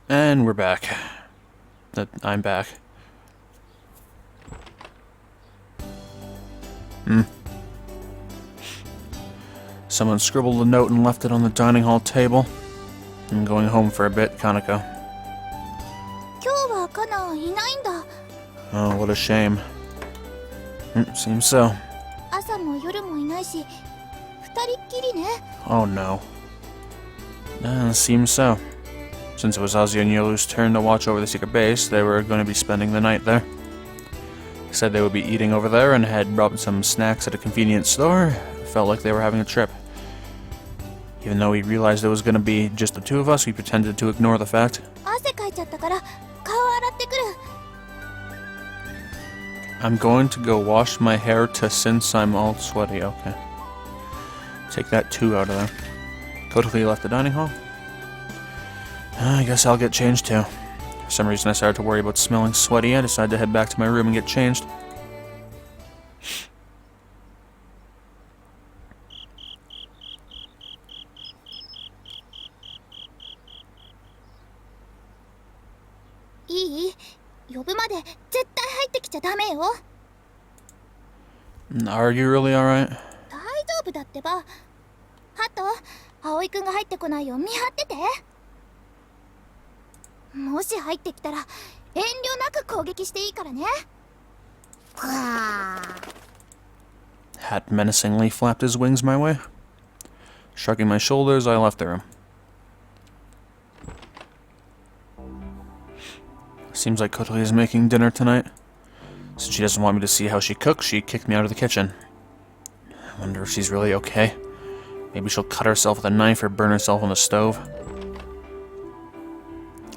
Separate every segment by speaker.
Speaker 1: And we're back. I'm back. Someone scribbled a note and left it on the dining hall table. I'm going home for a bit, Kaneko.
Speaker 2: 今日はカナいないんだ。
Speaker 1: Oh, what a shame. Seems so.
Speaker 2: 朝も夜もいないし、二人っきりね。
Speaker 1: Oh no. Seems so. Since it was Ozzy and Yolu's turn to watch over the secret base, they were going to be spending the night there. They said they would be eating over there and had brought some snacks at a convenience store. It felt like they were having a trip. Even though we realized it was going to be just the two of us, we pretended to ignore the fact.
Speaker 2: 汗かいちゃったから顔洗ってくる。
Speaker 1: I'm going to go wash my hair since I'm all sweaty. Okay. Take that 2 out of there. Totally left the dining hall. I guess I'll get changed too. For some reason I started to worry about smelling sweaty. I decided to head back to my room and get changed. Are you really alright?
Speaker 2: 大丈夫だってば。ハト、葵くんが入ってこないよう見張ってて。もし入ってきたら遠慮なく攻撃していいからね。
Speaker 1: Hat menacingly flapped his wings my way. Shrugging my shoulders, I left the room. Seems like Kotori is making dinner tonight. Since she doesn't want me to see how she cooks, she kicked me out of the kitchen. I wonder if she's really okay. Maybe she'll cut herself with a knife or burn herself on the stove.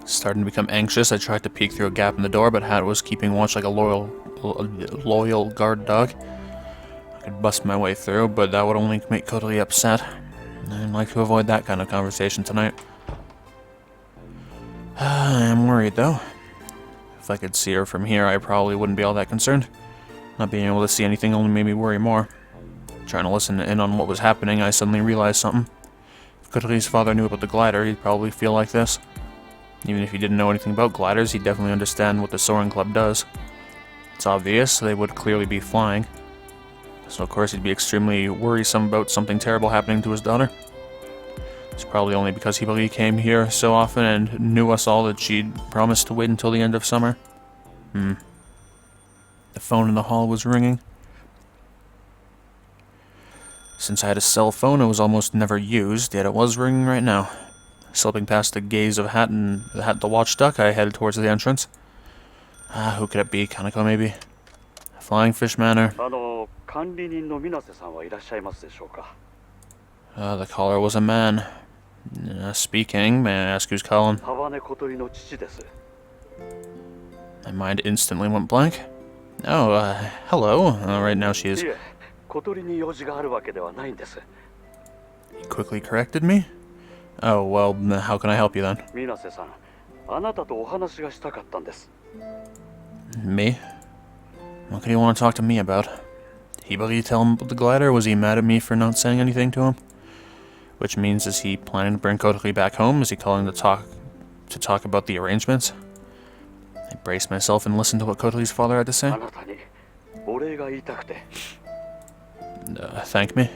Speaker 1: Starting to become anxious, I tried to peek through a gap in the door, but Hat was keeping watch like a loyal guard dog. I could bust my way through, but that would only make Kotori upset. I'd like to avoid that kind of conversation tonight. I am worried, though. If I could see her from here, I probably wouldn't be all that concerned. Not being able to see anything only made me worry more. Trying to listen in on what was happening, I suddenly realized something. If Kotori's father knew about the glider, he'd probably feel like this. Even if he didn't know anything about gliders, he'd definitely understand what the soaring club does. It's obvious, they would clearly be flying. So of course he'd be extremely worrisome about something terrible happening to his daughter. It's probably only because Hibari came here so often and knew us all that she'd promised to wait until the end of summer. The phone in the hall was ringing. Since I had a cell phone, it was almost never used, yet it was ringing right now. Slipping past the gaze of Hat and the watch duck, I headed towards the entrance. Who could it be? Kaneko, maybe? Flying Fish Manor. The caller was a man. Speaking, may I ask who's calling? My mind instantly went blank. Oh, hello. Right now she is... He quickly corrected me. Oh, well, how can I help you then? Me? What could he want to talk to me about? Hibari tell him about the glider? Was he mad at me for not saying anything to him? Which means, is he planning to bring Kotori back home? Is he calling to talk about the arrangements? I braced myself and listened to what Kotori's father had to say. Thank me?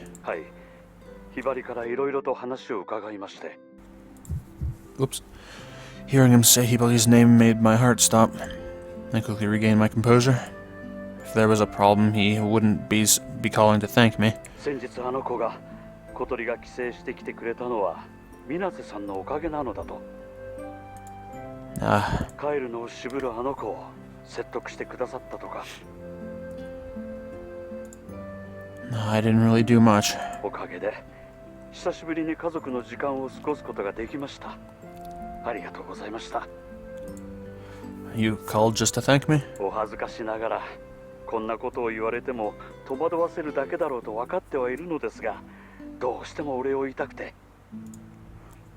Speaker 1: Oops. Hearing him say Hibari's name made my heart stop. I quickly regained my composure. If there was a problem, he wouldn't be calling to thank me. I didn't really do much. You called just to thank me?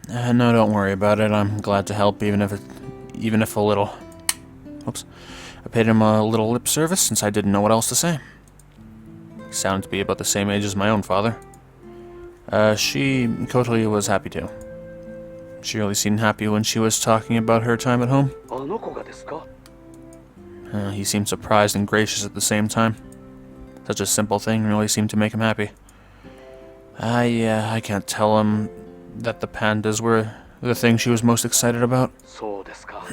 Speaker 1: No, don't worry about it. I'm glad to help, even if a little. Oops. I paid him a little lip service since I didn't know what else to say. He sounded to be about the same age as my own father. Kotori was happy too. She really seemed happy when she was talking about her time at home.
Speaker 3: あの子がですか?
Speaker 1: He seemed surprised and gracious at the same time. Such a simple thing really seemed to make him happy. Yeah, I can't tell him that the pandas were the thing she was most excited about.
Speaker 3: そうですか。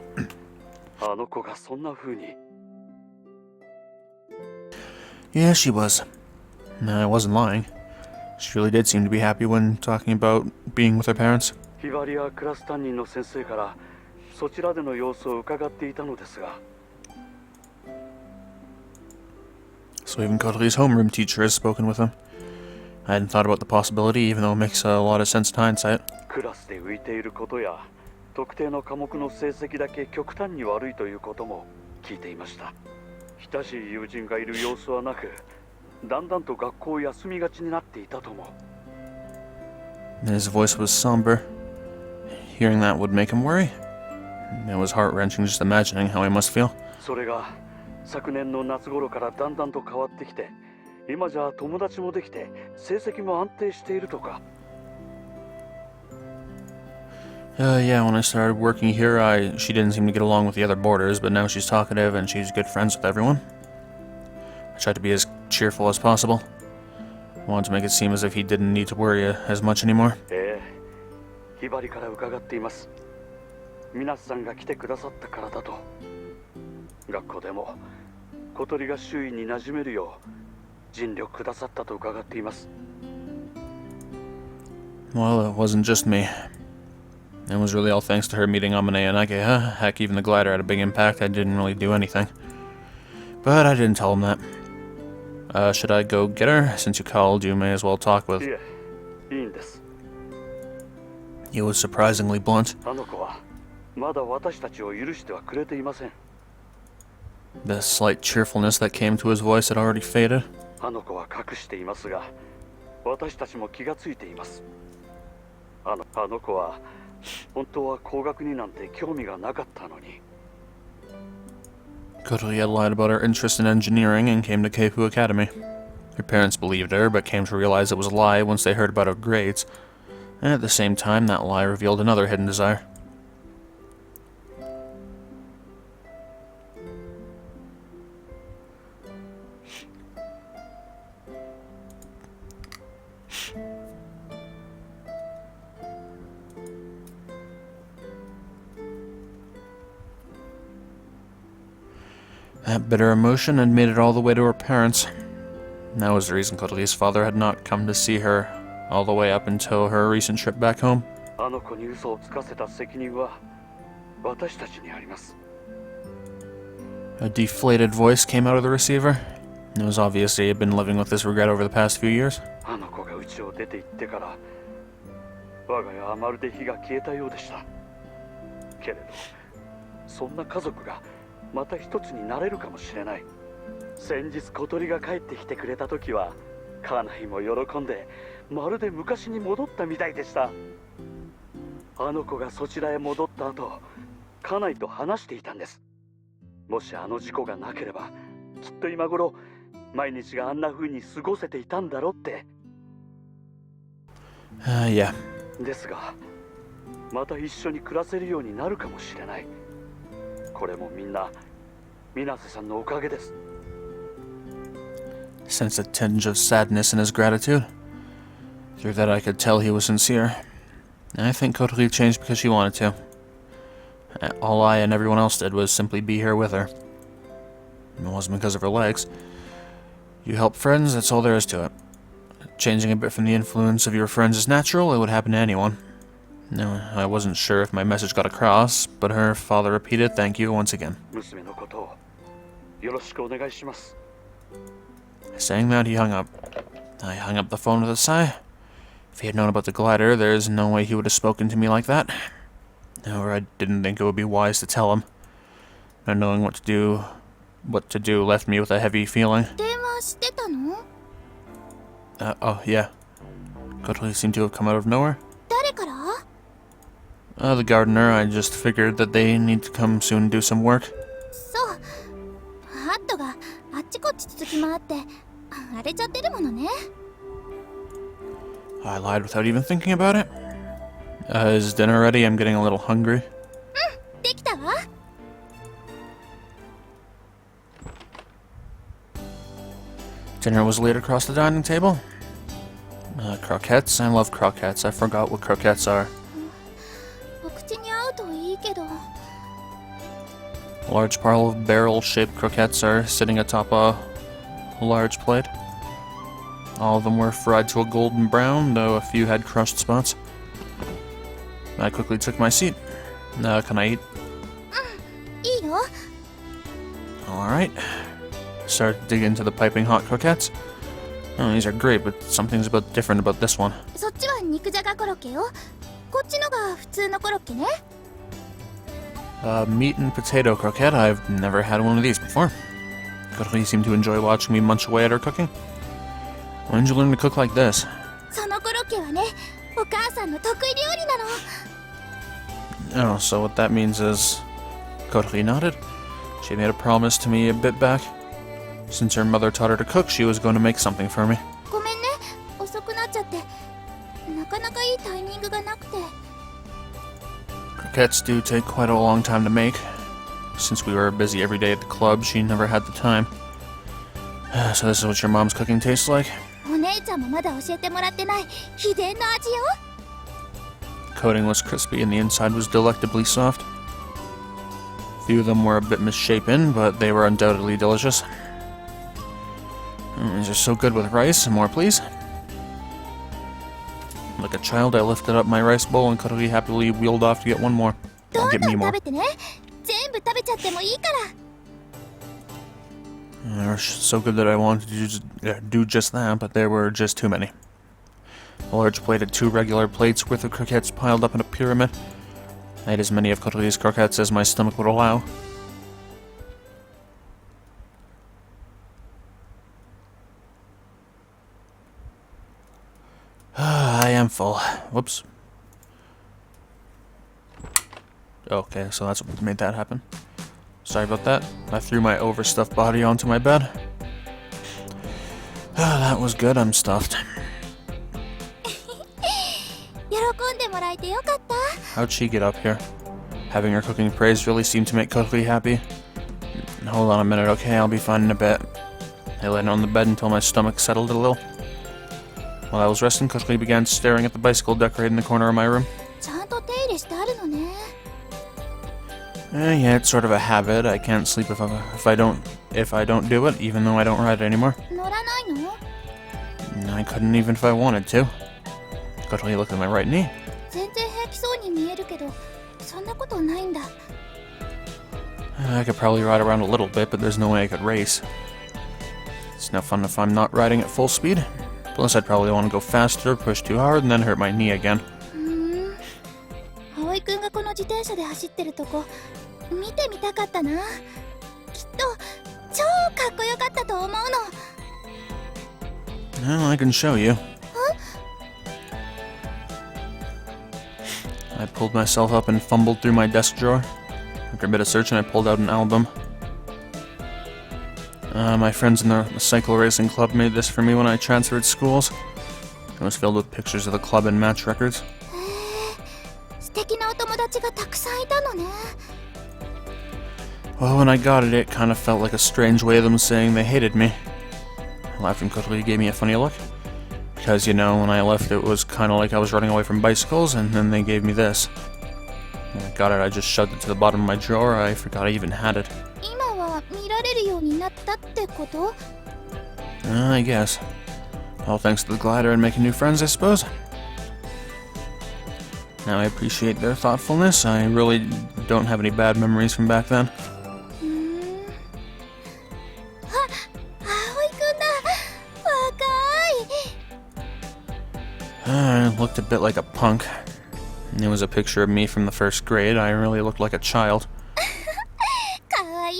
Speaker 3: あの子がそんな風に。
Speaker 1: Yeah, she was. No, I wasn't lying. She really did seem to be happy when talking about being with her parents.
Speaker 3: ひばりやクラス担任の先生からそちらでの様子を伺っていたのですが。
Speaker 1: So even Kotori's homeroom teacher has spoken with him. I hadn't thought about the possibility, even though it makes a lot of sense in hindsight.
Speaker 3: クラスで浮いていることや特定の科目の成績だけ極端に悪いということも聞いていました。親しい友人がいる様子はなく、だんだんと学校を休みがちになっていたとも。
Speaker 1: His voice was somber. Hearing that would make him worry. It was heart-wrenching just imagining how he must feel.
Speaker 3: それが昨年の夏頃からだんだんと変わってきて、今じゃ友達もできて成績も安定しているとか。
Speaker 1: Yeah, when I started working here, she didn't seem to get along with the other boarders, but now she's talkative and she's good friends with everyone. I tried to be as cheerful as possible. I wanted to make it seem as if he didn't need to worry as much anymore.
Speaker 3: ひばりから伺っています。皆さんが来てくださったからだと。学校でも小鳥が周囲に馴染めるよう尽力くださったと伺っています。
Speaker 1: Well, it wasn't just me. It was really all thanks to her meeting Amane and Ageha. Heck, even the glider had a big impact. I didn't really do anything. But I didn't tell him that. Should I go get her? Since you called, you may as well talk with...
Speaker 3: いえ、いいんです。
Speaker 1: He was surprisingly blunt.
Speaker 3: あの子はまだ私たちを許してはくれていません。
Speaker 1: The slight cheerfulness that came to his voice had already faded.
Speaker 3: あの子は隠していますが、私たちも気がついています。あの子は本当は工学になんて興味がなかったのに。
Speaker 1: Kotori had lied about her interest in engineering and came to Keifu Academy. Her parents believed her, but came to realize it was a lie once they heard about her grades. And at the same time, that lie revealed another hidden desire. That bitter emotion had made it all the way to her parents. That was the reason Kotori's father had not come to see her all the way up until her recent trip back home.
Speaker 3: あの子に嘘をつかせた責任は私たちにあります。
Speaker 1: A deflated voice came out of the receiver. It was obvious he had been living with this regret over the past few years.
Speaker 3: あの子が家を出て行ってから我が家はまるで火が消えたようでした。けれどそんな家族がまた一つになれるかもしれない。先日小鳥が帰ってきてくれた時は家内も喜んでまるで昔に戻ったみたいでした。あの子がそちらへ戻った後、家内と話していたんです。もしあの事故がなければきっと今頃毎日があんな風に過ごせていたんだろうって。
Speaker 1: Yeah.
Speaker 3: ですがまた一緒に暮らせるようになるかもしれない。これもみんな水瀬さんのおかげです。
Speaker 1: Sensed a tinge of sadness in his gratitude. Through that I could tell he was sincere. I think Kotori changed because she wanted to. All I and everyone else did was simply be here with her. It wasn't because of her legs. You help friends, that's all there is to it. Changing a bit from the influence of your friends is natural, it would happen to anyone. No, I wasn't sure if my message got across, but her father repeated thank you once again.
Speaker 3: 娘のことをよろしくお願いします。
Speaker 1: Saying that, he hung up. I hung up the phone with a sigh. If he had known about the glider, there's no way he would have spoken to me like that. However, I didn't think it would be wise to tell him. Not knowing what to do left me with a heavy feeling.
Speaker 2: 電話してたの？
Speaker 1: Oh, yeah. Kotori seemed to have come out of nowhere.
Speaker 2: 誰から？
Speaker 1: The gardener. I just figured that they need to come soon and do some work.
Speaker 2: そう。ハットがあっちこっち続き回って荒れちゃってるものね。
Speaker 1: I lied without even thinking about it. Is dinner ready? I'm getting a little hungry.
Speaker 2: できたわ。
Speaker 1: Dinner was laid across the dining table. Croquettes. I love croquettes. I forgot what croquettes are.
Speaker 2: お口に合うといいけど。
Speaker 1: A large pile of barrel-shaped croquettes are sitting atop a large plate. All of them were fried to a golden brown, though a few had crushed spots. I quickly took my seat. Can I eat?
Speaker 2: いいよ。
Speaker 1: Alright. Started to dig into the piping hot croquettes. Oh, these are great, but something's different about this one.
Speaker 2: そっちは肉じゃがコロッケよ。こっちのが普通のコロッケね。
Speaker 1: Meat and potato croquette. I've never had one of these before. Cody seemed to enjoy watching me munch away at her cooking. When did you learn to cook like this?
Speaker 2: そのコロッケはね、お母さんの得意料理なの。
Speaker 1: Oh, so what that means is... Cody nodded. She made a promise to me a bit back. Since her mother taught her to cook, she was going to make something for me.
Speaker 2: ごめんね、遅くなっちゃって。なかなかいいタイミングがなくて。
Speaker 1: Croquettes do take quite a long time to make. Since we were busy every day at the club, she never had the time. So this is what your mom's cooking tastes like?
Speaker 2: お姉ちゃんもまだ教えてもらってない秘伝の味よ。
Speaker 1: Coating was crispy and the inside was delectably soft. Few of them were a bit misshapen, but they were undoubtedly delicious. These are so good with rice. More, please. Like a child, I lifted up my rice bowl and Cody happily wheeled off to get one more.
Speaker 2: ど
Speaker 1: I'll
Speaker 2: ん
Speaker 1: get
Speaker 2: ど
Speaker 1: me
Speaker 2: ん
Speaker 1: more.
Speaker 2: 食べてね。全部食べちゃってもいいから。
Speaker 1: They were so good that I wanted to do just that, but there were just too many. A large plate had 2 regular plates worth of croquettes piled up in a pyramid. I ate as many of Cody's croquettes as my stomach would allow. I am full. Whoops. Okay, so that's what made that happen. Sorry about that. I threw my overstuffed body onto my bed. That was good. I'm stuffed.
Speaker 2: 喜んでもらえてよかった。
Speaker 1: How'd she get up here? Having her cooking praised really seemed to make Cody happy. Hold on a minute, okay? I'll be fine in a bit. I lay down on the bed until my stomach settled a little. While I was resting, Cody began staring at the bicycle decorated in the corner of my room.
Speaker 2: ちゃんと手入れしてあるのね。
Speaker 1: Yeah, it's sort of a habit. I can't sleep if I don't do it, even though I don't ride it anymore.
Speaker 2: 乗らないの？
Speaker 1: I couldn't even if I wanted to. Cody looked at my right knee.
Speaker 2: 全然平気そうに見えるけど、そんなことないんだ。
Speaker 1: I could probably ride around a little bit, but there's no way I could race. It's no fun if I'm not riding at full speed. Plus, I'd probably want to go faster, push too hard, and then hurt my knee again.
Speaker 2: 葵くんがこの自転車で走ってるとこ見てみたかったな。きっと超かっこよかったと思うの。
Speaker 1: Well, I can show you. I pulled myself up and fumbled through my desk drawer. After a bit of searching, I pulled out an album. My friends in the cycle racing club made this for me when I transferred schools. It was filled with pictures of the club and match records.
Speaker 2: 素敵なお友達がたくさんいたのね。
Speaker 1: Well, when I got it, it kind of felt like a strange way of them saying they hated me. Laughing quickly gave me a funny look. Because, you know, when I left, it was kind of like I was running away from bicycles, and then they gave me this. When I got it, I just shoved it to the bottom of my drawer. I forgot I even had it.
Speaker 2: 今は見られるようになったってこと？
Speaker 1: I guess. All thanks to the glider and making new friends, I suppose. Now I appreciate their thoughtfulness. I really don't have any bad memories from back then.
Speaker 2: あ、葵くんだ。若い。
Speaker 1: I looked a bit like a punk. It was a picture of me from the first grade. I really looked like a child.
Speaker 2: かわいい。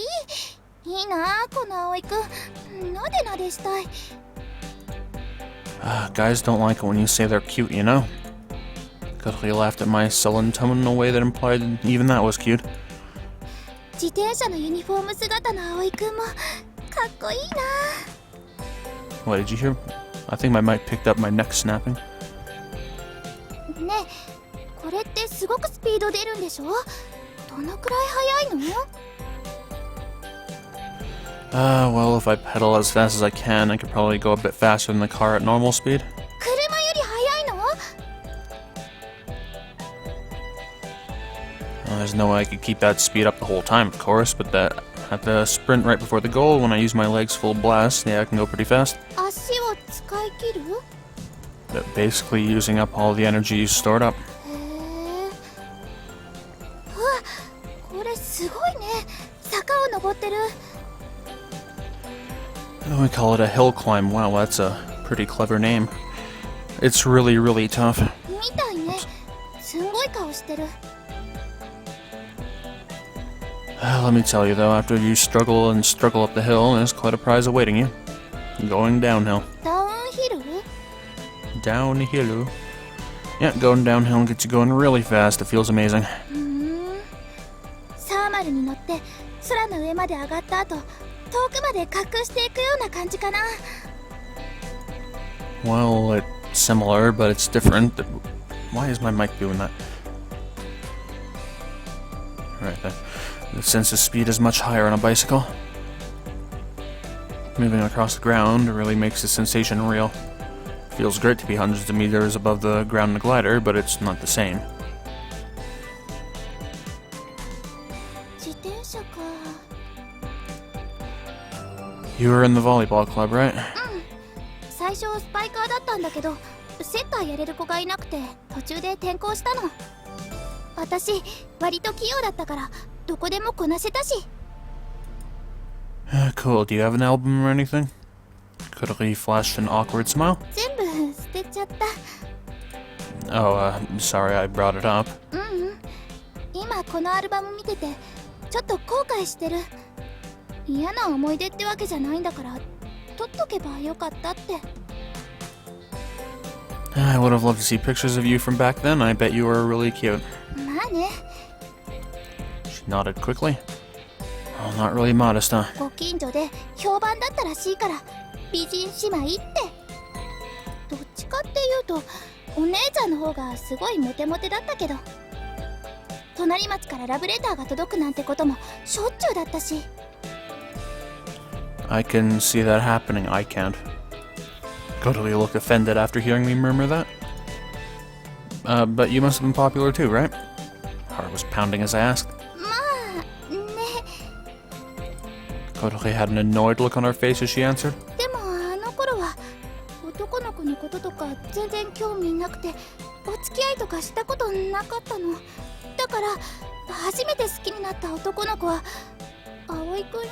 Speaker 2: いいなこの葵くん。なでなでしたい。
Speaker 1: Guys don't like it when you say they're cute, you know? Cody laughed at my sullen tone in a way that implied even that was cute.
Speaker 2: 自転車のユニフォーム姿の葵くんもかっこいいな。
Speaker 1: What, did you hear? I think my mic picked up my neck snapping.
Speaker 2: ねえ、これってすごくスピード出るんでしょ？どのくらい速いの？
Speaker 1: Well, if I pedal as fast as I can, I could probably go a bit faster than the car at normal speed.
Speaker 2: 車より速いの？
Speaker 1: There's no way I could keep that speed up the whole time, of course, but that at the sprint right before the goal, when I use my legs full blast, yeah, I can go pretty fast.
Speaker 2: 足を使い切る？
Speaker 1: But basically using up all the energy you stored up.
Speaker 2: へえ。うわ、これすごいね。坂を登ってる。
Speaker 1: We call it a hill climb. Wow, that's a pretty clever name. It's really, really tough.
Speaker 2: みたいね。すんごい顔してる。
Speaker 1: Let me tell you though, after you struggle up the hill, there's quite a prize awaiting you. Going downhill.
Speaker 2: ダウンヒル？
Speaker 1: Downhill. Yeah, going downhill gets you going really fast. It feels amazing.
Speaker 2: サーマルに乗って空の上まで上がった後、遠くまで滑空していくような感じかな。
Speaker 1: Well, it's similar, but it's different. Why is my mic doing that? Right there. The sense of speed is much higher on a bicycle. Moving across the ground really makes the sensation real. Feels great to be hundreds of meters above the ground in a glider, but it's not the same.
Speaker 2: 自転車か。
Speaker 1: You were in the volleyball club, right?
Speaker 2: 最初スパイカーだったんだけど、セッターやれる子がいなくて途中で転校したの。私割と器用だったからどこでもこなせたし。
Speaker 1: Cool. Do you have an album or anything? Kotori flashed an awkward smile.
Speaker 2: 全部捨てちゃった。
Speaker 1: Oh, sorry I brought it up.
Speaker 2: 今このアルバム見ててちょっと後悔してる。嫌な思い出ってわけじゃないんだから撮っとけばよかったって。
Speaker 1: I would have loved to see pictures of you from back then. I bet you were really cute.
Speaker 2: まあね。
Speaker 1: She nodded quickly. Oh, not really modest, huh?
Speaker 2: ご近所で評判だったらしいから美人姉妹って。どっちかっていうとお姉ちゃんの方がすごいモテモテだったけど、隣町からラブレターが届くなんてこともしょっちゅうだったし。
Speaker 1: I can see that happening. I can't. Kotori looked offended after hearing me murmur that. But you must have been popular too, right? Heart was pounding as I asked.
Speaker 2: まあね。
Speaker 1: Kotori had an annoyed look on her face as she answered.
Speaker 2: でもあの頃は男の子のこととか全然興味なくてお付き合いとかしたことなかったの。だから初めて好きになった男の子は葵くんよ。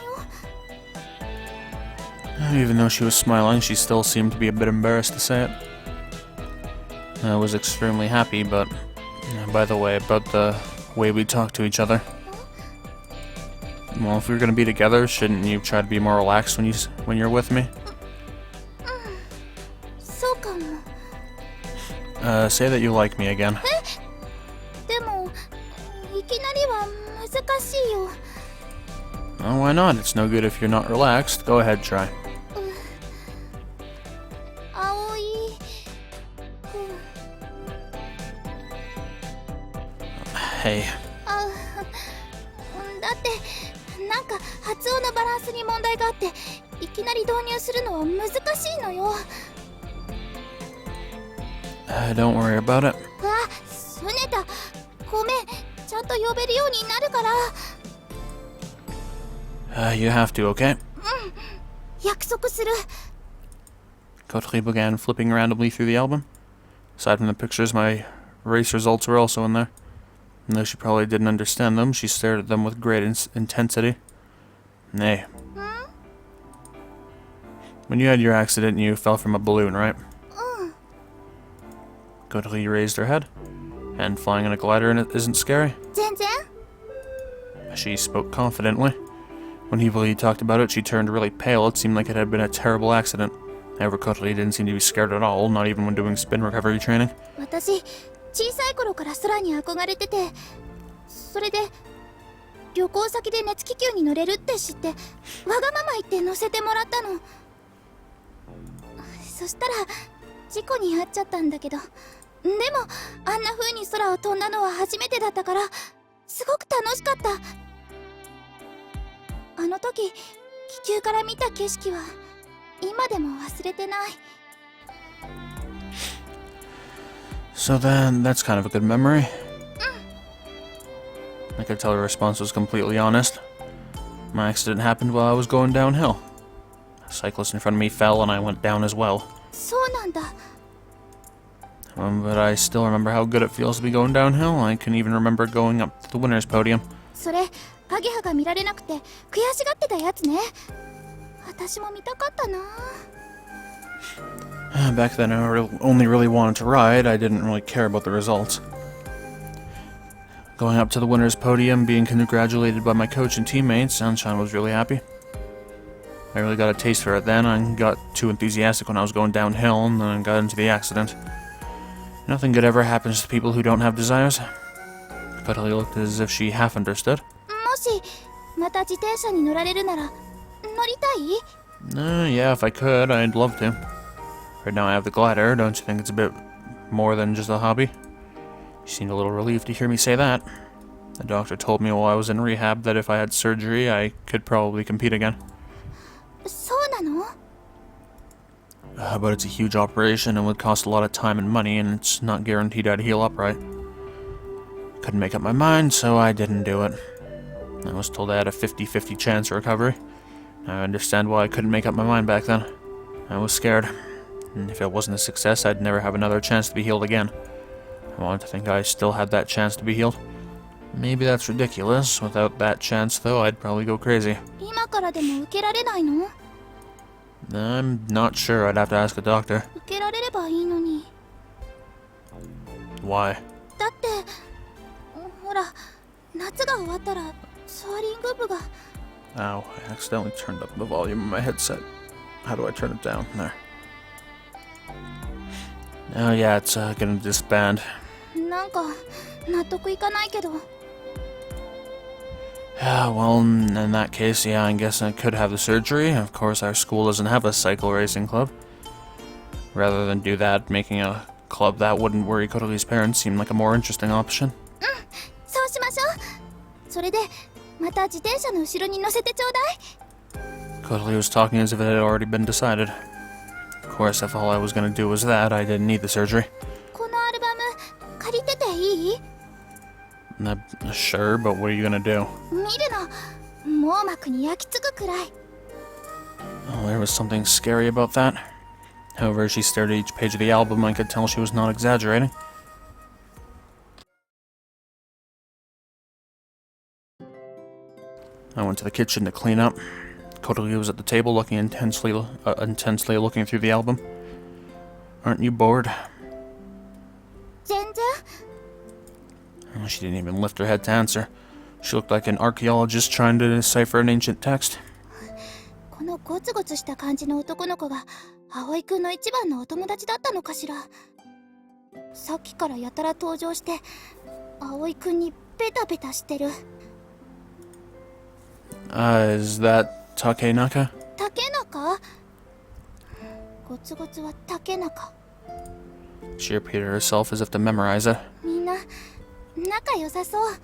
Speaker 1: Even though she was smiling, she still seemed to be a bit embarrassed to say it. I was extremely happy, but by the way, about the way we talk to each other. Well, if we're gonna be together, shouldn't you try to be more relaxed when you're with me?
Speaker 2: そうかも。
Speaker 1: Say that you like me again.
Speaker 2: でもいきなりは難しいよ。
Speaker 1: Oh, why not? It's no good if you're not relaxed. Go ahead, try.
Speaker 2: 葵くん。
Speaker 1: Hey.
Speaker 2: だってなんか発音のバランスに問題があっていきなり導入するのは難しいのよ。
Speaker 1: Don't worry about it.
Speaker 2: あ、すねた。ごめん、ちゃんと呼べるようになるから。
Speaker 1: You have to, okay?
Speaker 2: 約束する。
Speaker 1: Kotori began flipping randomly through the album. Aside from the pictures, my race results were also in there. And though she probably didn't understand them, she stared at them with great intensity. Hey. When you had your accident, you fell from a balloon, right? Kotori raised her head. And flying in a glider isn't scary.
Speaker 2: 全然。
Speaker 1: She spoke confidently. When he talked about it, she turned really pale. It seemed like it had been a terrible accident. However, Kotori didn't seem to be scared at all, not even when doing spin recovery training.
Speaker 2: 私小さい頃から空に憧れてて、それで旅行先で熱気球に乗れるって知ってわがまま言って乗せてもらったの。そしたら事故に遭っちゃったんだけど、でもあんな風に空を飛んだのは初めてだったからすごく楽しかった。あの時気球から見た景色は今でも忘れてない。
Speaker 1: So then, that's kind of a good memory. I could tell her response was completely honest. My accident happened while I was going downhill. A cyclist in front of me fell and I went down as well.
Speaker 2: そうなんだ。
Speaker 1: But I still remember how good it feels to be going downhill. I can even remember going up to the winner's podium.
Speaker 2: それアゲハが見られなくて悔しがってたやつね。私も見たかったな。
Speaker 1: Back then, I only really wanted to ride. I didn't really care about the results. Going up to the winner's podium, being congratulated by my coach and teammates, Sunshine was really happy. I really got a taste for it then. I got too enthusiastic when I was going downhill, and then I got into the accident. Nothing good ever happens to people who don't have desires. Cuddly looked as if she half understood.
Speaker 2: もしまた自転車に乗られるなら乗りたい？
Speaker 1: Yeah, if I could, I'd love to. Right now I have the glider. Don't you think it's a bit more than just a hobby? You seemed a little relieved to hear me say that. The doctor told me while I was in rehab that if I had surgery, I could probably compete again.
Speaker 2: そうなの？
Speaker 1: But it's a huge operation and would cost a lot of time and money, and it's not guaranteed I'd heal up right. Couldn't make up my mind, so I didn't do it. I was told I had a 50-50 chance of recovery. I understand why I couldn't make up my mind back then. I was scared. And if it wasn't a success, I'd never have another chance to be healed again. I wanted to think I still had that chance to be healed. Maybe that's ridiculous. Without that chance, though, I'd probably go crazy.
Speaker 2: 今からでも受けられないの？
Speaker 1: I'm not sure. I'd have to ask a doctor.
Speaker 2: 受けられればいいのに。
Speaker 1: Why?
Speaker 2: だってほら夏が終わったらソアリング部が。
Speaker 1: Ow, I accidentally turned up the volume of my headset. How do I turn it down? There. Oh yeah, it's gonna disband.
Speaker 2: なんか納得いかないけど。
Speaker 1: Yeah, well, in that case, yeah, I guess I could have the surgery. Of course, our school doesn't have a cycle racing club. Rather than do that, making a club that wouldn't worry Kotori's parents seemed like a more interesting option.
Speaker 2: そうしましょう。それでまた自転車の後ろに乗せてちょうだい。
Speaker 1: Kotori was talking as if it had already been decided. Of course, if all I was gonna do was that, I didn't need the surgery.
Speaker 2: このアルバム借りてていい？
Speaker 1: Sure, but what are you gonna do?
Speaker 2: 見るの網膜に焼き付くくらい。
Speaker 1: Oh, there was something scary about that. However, as she stared at each page of the album, I could tell she was not exaggerating. I went to the kitchen to clean up. Kotori was at the table looking intensely looking through the album. Aren't you bored?
Speaker 2: 全然。
Speaker 1: Oh, she didn't even lift her head to answer. She looked like an archaeologist trying to decipher an ancient text.
Speaker 2: このゴツゴツした感じの男の子が葵くんの一番のお友達だったのかしら。さっきからやたら登場して葵くんにベタベタしてる。
Speaker 1: Is that Takenaka?
Speaker 2: 竹中？ゴツゴツは竹中。
Speaker 1: She repeated herself as if to memorize it.
Speaker 2: みんな仲良さそう。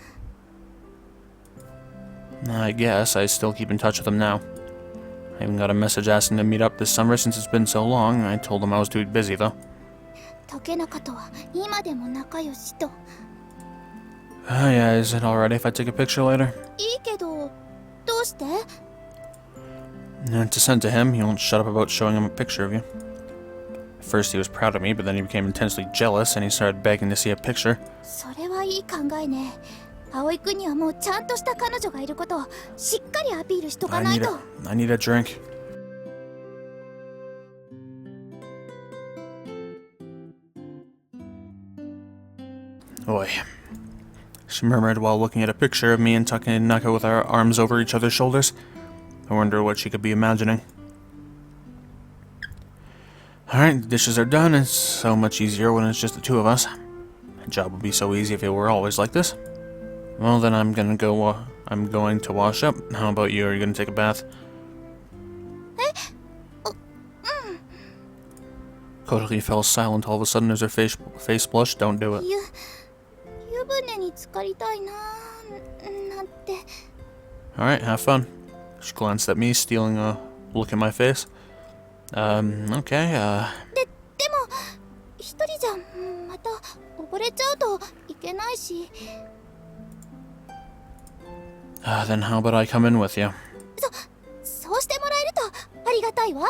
Speaker 1: I guess I still keep in touch with them now. I even got a message asking to meet up this summer since it's been so long. I told them I was too busy though.
Speaker 2: 竹中とは今でも仲良しと。
Speaker 1: Yeah, is it alright if I take a picture later?
Speaker 2: いいけどどうして？
Speaker 1: To send to him, he won't shut up about showing him a picture of you. At first he was proud of me, but then he became intensely jealous and he started begging to see a picture.
Speaker 2: それはいい考えね。葵くんにはもうちゃんとした彼女がいることをしっかりアピールしとかないと。
Speaker 1: I need a drink. Oi. She murmured while looking at a picture of me and Takenaka with our arms over each other's shoulders. I wonder what she could be imagining. Alright, the dishes are done. It's so much easier when it's just the two of us. My job would be so easy if it were always like this. Well, then I'm going to wash up. How about you? Are you going to take a bath? Kotori fell silent all of a sudden as her face blushed. Don't do it.
Speaker 2: 湯船に浸かりたいななんて。
Speaker 1: Alright, have fun. She glanced at me, stealing a look at my face. Okay,
Speaker 2: でも一人じゃまた溺れちゃうといけないし。
Speaker 1: then how about I come in with you?
Speaker 2: そうしてもらえるとありがたいわ。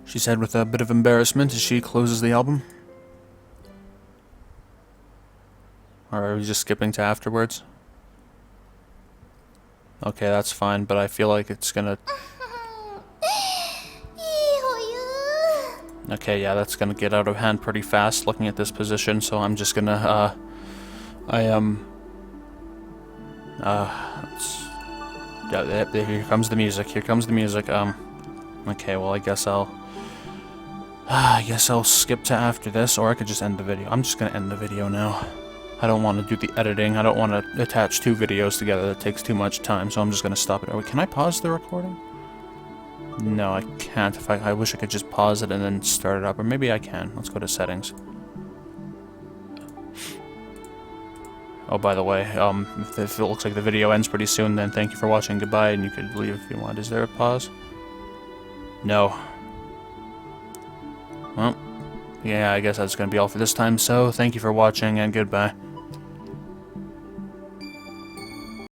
Speaker 1: She said with a bit of embarrassment as she closes the album. Or are we just skipping to afterwards? Okay, that's fine, but I feel like it's gonna...
Speaker 2: いいお湯。
Speaker 1: Okay, yeah, that's gonna get out of hand pretty fast looking at this position, so I'm just gonna, yeah, here comes the music, okay, well, I guess I'll skip to after this, or I could just end the video. I'm just gonna end the video now. I don't want to do the editing, I don't want to attach two videos together, that takes too much time, so I'm just gonna stop it. Can I pause the recording? No, I can't. I wish I could just pause it and then start it up, or maybe I can. Let's go to settings. Oh, by the way, if it looks like the video ends pretty soon, then thank you for watching, goodbye, and you could leave if you want. Is there a pause? No. Well, yeah, I guess that's gonna be all for this time, so thank you for watching, and goodbye.